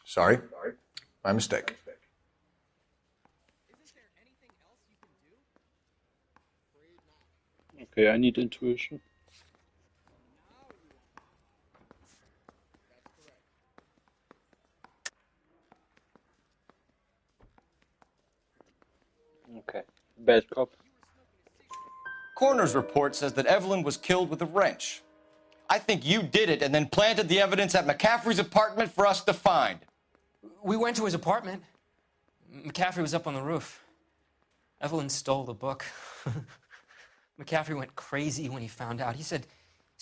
Sorry. My mistake. Okay, I need intuition. Okay, bad cop. Coroner's report says that Evelyn was killed with a wrench. I think you did it and then planted the evidence at McCaffrey's apartment for us to find. We went to his apartment. McCaffrey was up on the roof. Evelyn stole the book. McCaffrey went crazy when he found out. He said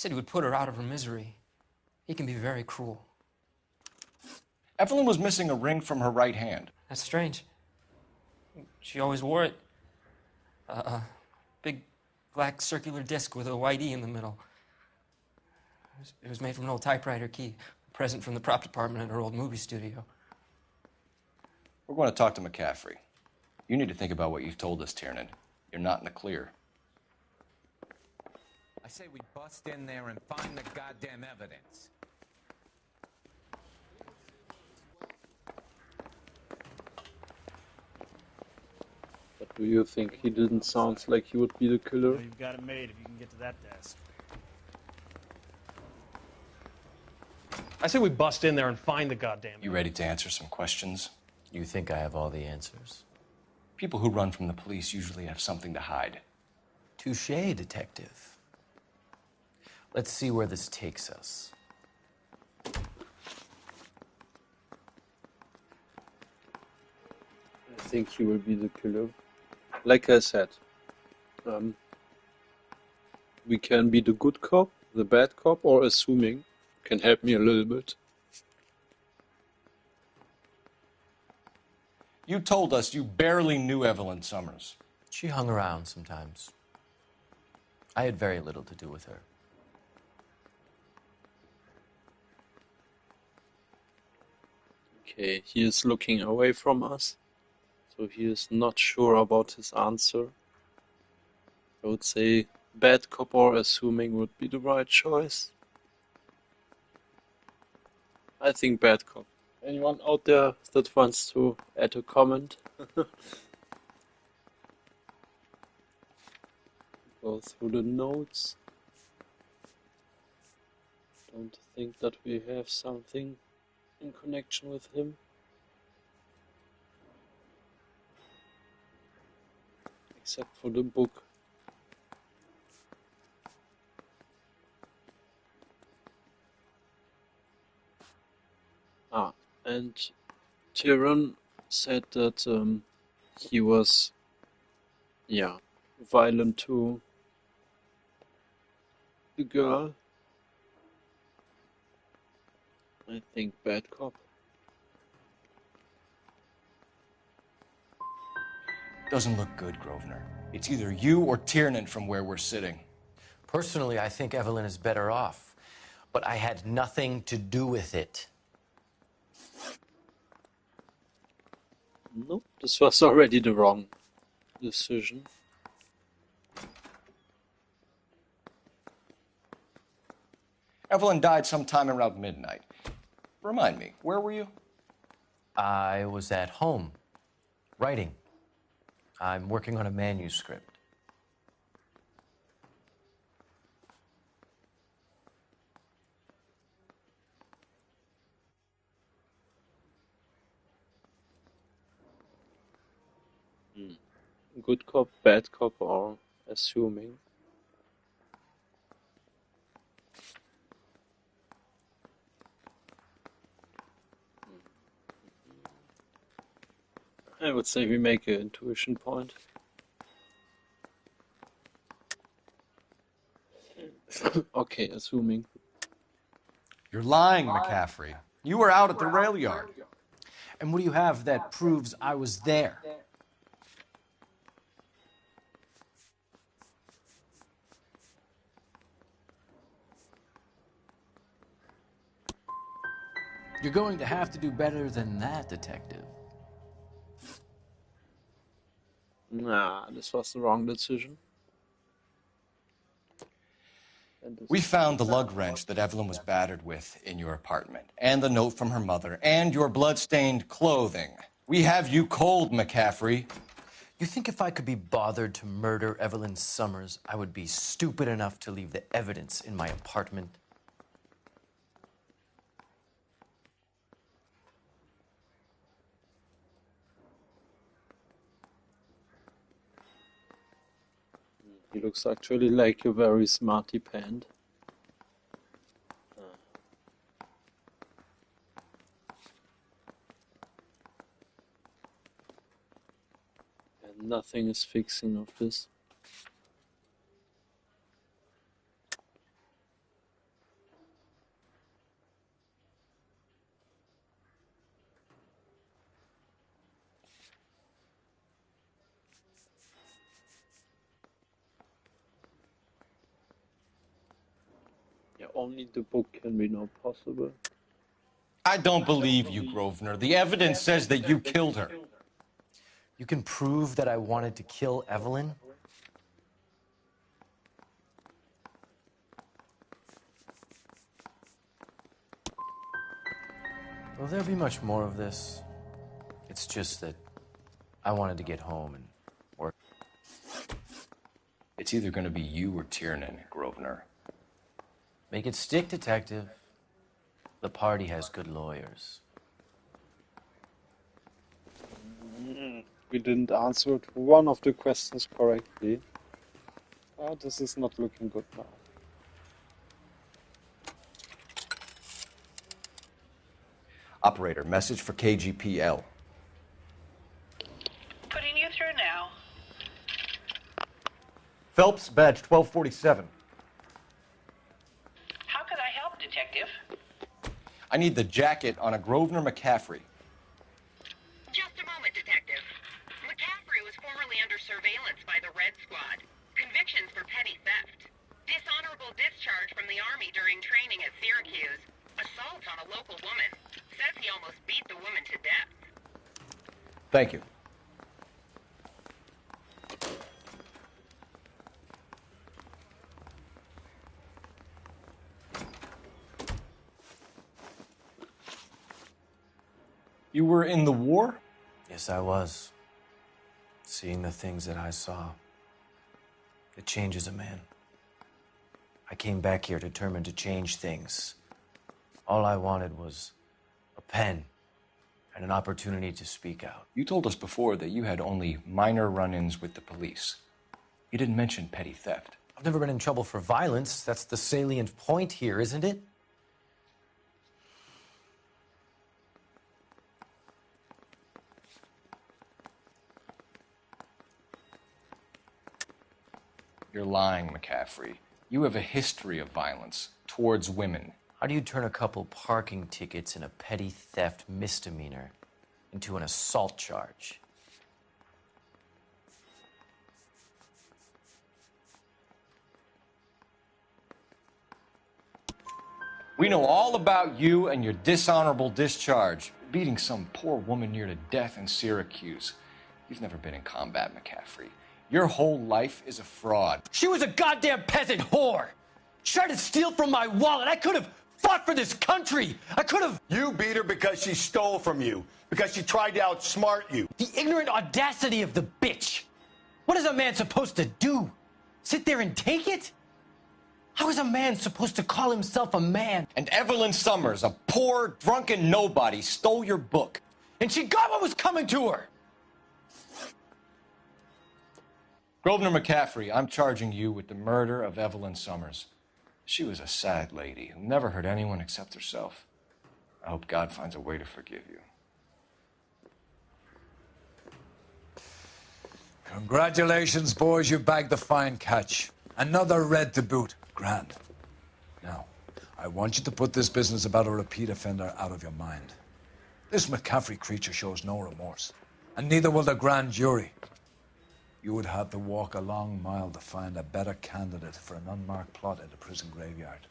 he would put her out of her misery. He can be very cruel. Evelyn was missing a ring from her right hand. That's strange. She always wore it. A big black circular disc with a white E in the middle. It was made from an old typewriter key, a present from the prop department at her old movie studio. We're going to talk to McCaffrey. You need to think about what you've told us, Tiernan. You're not in the clear. I say we bust in there and find the goddamn evidence. But do you think he didn't sound like he would be the killer? You've got it made if you can get to that desk. I say we bust in there and find the goddamn... You ready to answer some questions? You think I have all the answers? People who run from the police usually have something to hide. Touché, detective. Let's see where this takes us. I think he will be the killer. Like I said, we can be the good cop, the bad cop, or assuming. Can help me a little bit. You told us you barely knew Evelyn Summers. She hung around sometimes. I had very little to do with her. Okay, he is looking away from us, so he is not sure about his answer. I would say bad cop or assuming would be the right choice. I think bad cop. Anyone out there that wants to add a comment? Go through the notes. Don't think that we have something in connection with him. Except for the book. And Tyrion said that he was, violent to the girl. I think bad cop. Doesn't look good, Grosvenor. It's either you or Tiernan from where we're sitting. Personally, I think Evelyn is better off, but I had nothing to do with it. Nope, this was already the wrong decision. Evelyn died sometime around midnight. Remind me, where were you? I was at home, writing. I'm working on a manuscript. Good cop, bad cop, or assuming. I would say we make an intuition point. Okay, assuming. You're lying, McCaffrey. You were out at the rail yard. And what do you have that proves I was there? You're going to have to do better than that, detective. Nah, this was the wrong decision. We found the lug wrench that Evelyn was battered with in your apartment, and the note from her mother, and your blood-stained clothing. We have you cold, McCaffrey. You think if I could be bothered to murder Evelyn Summers, I would be stupid enough to leave the evidence in my apartment? He looks actually like a very smarty pant. And nothing is fixing of this. only the book can be now possible. I don't believe you, Grosvenor. The evidence says that you killed her. You can prove that I wanted to kill Evelyn? Will there be much more of this? It's just that I wanted to get home and work. It's either going to be you or Tiernan, Grosvenor. Make it stick, detective. The party has good lawyers. We didn't answer one of the questions correctly. Oh, this is not looking good now. Operator, message for KGPL. Putting you through now. Phelps, badge 1247. How could I help, Detective? I need the jacket on a Grosvenor McCaffrey. Just a moment, Detective. McCaffrey was formerly under surveillance by the Red Squad. Convictions for petty theft. Dishonorable discharge from the Army during training at Syracuse. Assault on a local woman. Says he almost beat the woman to death. Thank you. You were in the war? Yes, I was. Seeing the things that I saw, it changes a man. I came back here determined to change things. All I wanted was a pen and an opportunity to speak out. You told us before that you had only minor run-ins with the police. You didn't mention petty theft. I've never been in trouble for violence. That's the salient point here, isn't it? You're lying, McCaffrey. You have a history of violence towards women. How do you turn a couple parking tickets and a petty theft misdemeanor into an assault charge? We know all about you and your dishonorable discharge, beating some poor woman near to death in Syracuse. You've never been in combat, McCaffrey. Your whole life is a fraud. She was a goddamn peasant whore! She tried to steal from my wallet. I could have fought for this country. I could have... You beat her because she stole from you. Because she tried to outsmart you. The ignorant audacity of the bitch. What is a man supposed to do? Sit there and take it? How is a man supposed to call himself a man? And Evelyn Summers, a poor, drunken nobody, stole your book. And she got what was coming to her. Grosvenor McCaffrey, I'm charging you with the murder of Evelyn Summers. She was a sad lady who never hurt anyone except herself. I hope God finds a way to forgive you. Congratulations, boys. You bagged the fine catch. Another red to boot. Grand. Now, I want you to put this business about a repeat offender out of your mind. This McCaffrey creature shows no remorse, and neither will the grand jury. You would have to walk a long mile to find a better candidate for an unmarked plot at a prison graveyard.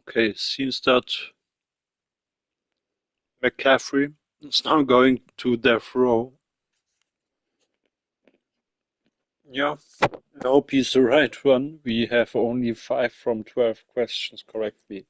Okay, seems that McCaffrey is now going to death row. Yeah, I hope he's the right one. We have only 5 from 12 questions correctly.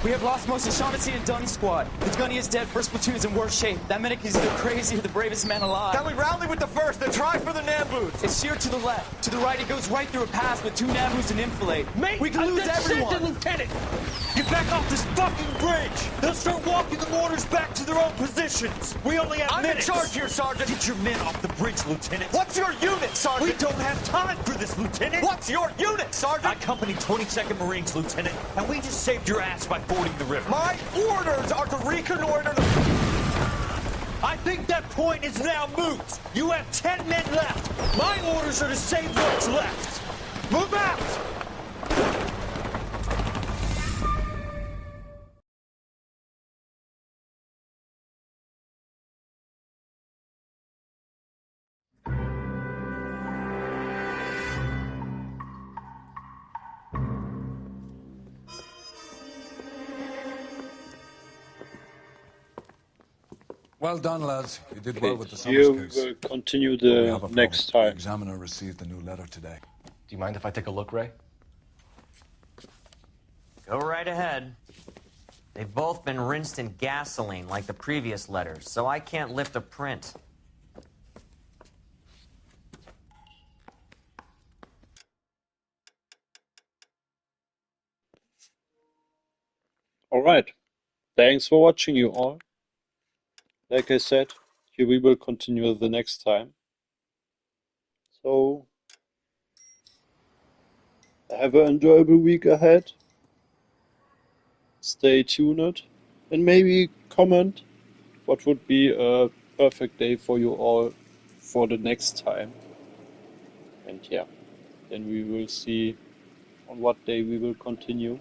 We have lost most of Shaughnessy and Dunn's squad. The gunny is dead, first platoon is in worse shape. That medic is either crazy or the bravest man alive. Then we rally with the first and try for the Nambus. It's sheer to the left. To the right, it goes right through a pass with 2 Nambus and enfilade. Mate, we can lose everyone. Lieutenant! Get back off this fucking bridge! They'll start walking the mortars back to their own positions! We only have minutes! I'm in charge here, Sergeant! Get your men off the bridge, Lieutenant! What's your unit, Sergeant? We don't have time for this, Lieutenant! What's your unit, Sergeant? I company 22nd Marines, Lieutenant, and we just saved your ass by fording the river. My orders are to reconnoiter the... I think that point is now moot! You have 10 men left! My orders are to save what's left! Move out! Well done, lads. You did well with the Here Summers we case. will continue We the have a next problem. time. The examiner received a new letter today. Do you mind if I take a look, Ray? Go right ahead. They've both been rinsed in gasoline like the previous letters, so I can't lift a print. Alright, thanks for watching you all. Like I said, here we will continue the next time. So, have an enjoyable week ahead. Stay tuned and maybe comment what would be a perfect day for you all for the next time. And yeah, then we will see on what day we will continue.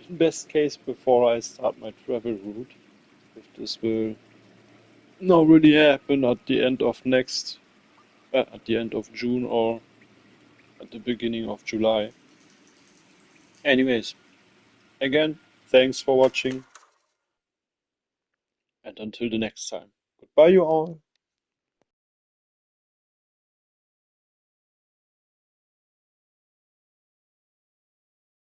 In best case, before I start my travel route, if this will not really happen at the end of at the end of June or at the beginning of July. Anyways, again, thanks for watching, and until the next time. Goodbye, you all.